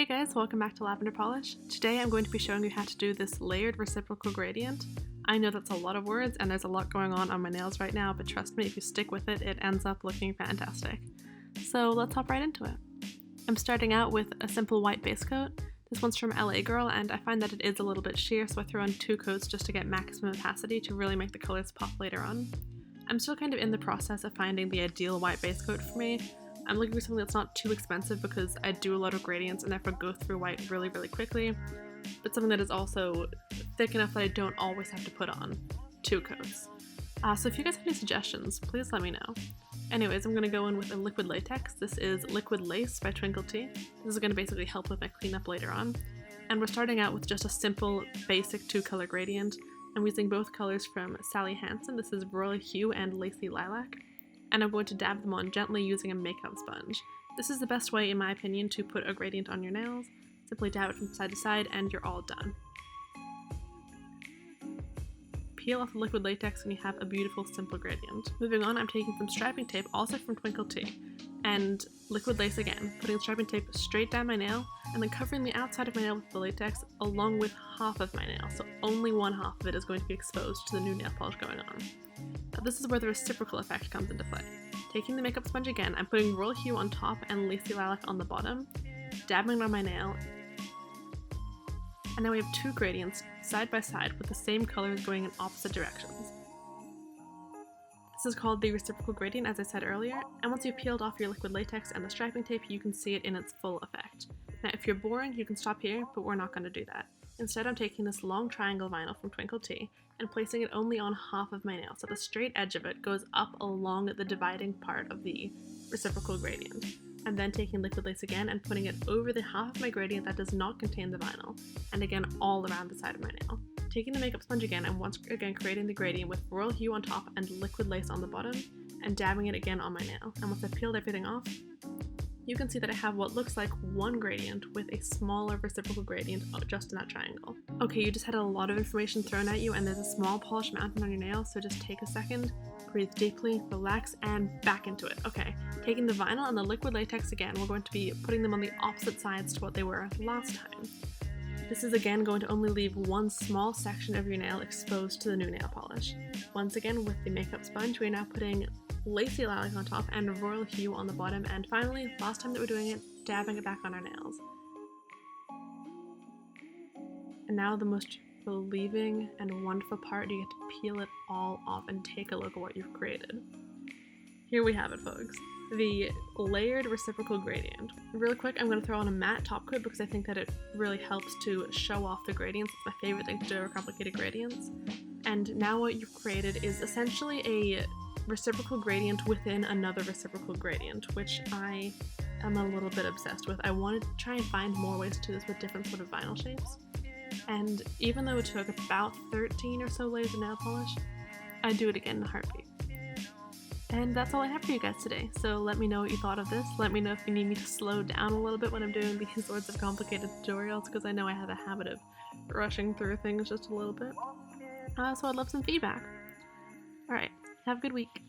Hey guys, welcome back to Lavender Polish. Today I'm going to be showing you how to do this layered reciprocal gradient. I know that's a lot of words and there's a lot going on my nails right now, but trust me, if you stick with it, it ends up looking fantastic. So let's hop right into it. I'm starting out with a simple white base coat. This one's from LA Girl and I find that it is a little bit sheer, so I throw on 2 coats just to get maximum opacity to really make the colors pop later on. I'm still kind of in the process of finding the ideal white base coat for me. I'm looking for something that's not too expensive because I do a lot of gradients and therefore go through white really quickly, but something that is also thick enough that I don't always have to put on 2 coats. So if you guys have any suggestions, please let me know. Anyways, I'm going to go in with a liquid latex. This is Liquid Lace by Twinkle Tea. This is going to basically help with my cleanup later on. And we're starting out with just a simple, basic 2-color gradient. I'm using both colors from Sally Hansen. This is Royal Hue and Lacy Lilac. And I'm going to dab them on gently using a makeup sponge. This is the best way, in my opinion, to put a gradient on your nails. Simply dab it from side to side and you're all done. Peel off the liquid latex and you have a beautiful, simple gradient. Moving on, I'm taking some striping tape, also from Twinkle Tea, and liquid lace again, putting striping tape straight down my nail, and then covering the outside of my nail with the latex along with half of my nail, so only one half of it is going to be exposed to the new nail polish going on. Now this is where the reciprocal effect comes into play. Taking the makeup sponge again, I'm putting Royal Hue on top and Lacy Lilac on the bottom, dabbing it on my nail, and now we have 2 gradients side by side with the same colors going in opposite directions. This is called the reciprocal gradient, as I said earlier, and once you've peeled off your liquid latex and the striping tape, you can see it in its full effect. Now if you're boring, you can stop here, but we're not going to do that. Instead, I'm taking this long triangle vinyl from Twinkle Tea and placing it only on half of my nail, so the straight edge of it goes up along the dividing part of the reciprocal gradient. I'm then taking liquid lace again and putting it over the half of my gradient that does not contain the vinyl, and again all around the side of my nail. Taking the makeup sponge again, I'm once again creating the gradient with Royal Hue on top and liquid lace on the bottom, and dabbing it again on my nail. And once I've peeled everything off, you can see that I have what looks like one gradient with a smaller reciprocal gradient just in that triangle. Okay, you just had a lot of information thrown at you and there's a small polish mountain on your nail, so just take a second, breathe deeply, relax, and back into it. Okay, taking the vinyl and the liquid latex again, we're going to be putting them on the opposite sides to what they were last time. This is again going to only leave one small section of your nail exposed to the new nail polish. Once again, with the makeup sponge, we're now putting Lacy Lilac on top and Royal Hue on the bottom, and finally, last time that we're doing it, dabbing it back on our nails. And now the most relieving and wonderful part, you get to peel it all off and take a look at what you've created. Here we have it, folks. The layered reciprocal gradient. Real quick, I'm going to throw on a matte top coat because I think that it really helps to show off the gradients. It's my favorite thing to do over complicated gradients. And now what you've created is essentially a reciprocal gradient within another reciprocal gradient, which I am a little bit obsessed with. I wanted to try and find more ways to do this with different sort of vinyl shapes. And even though it took about 13 or so layers of nail polish, I'd do it again in a heartbeat. And that's all I have for you guys today, so let me know what you thought of this. Let me know if you need me to slow down a little bit when I'm doing these sorts of complicated tutorials, because I know I have a habit of rushing through things just a little bit. So I'd love some feedback. Alright, have a good week.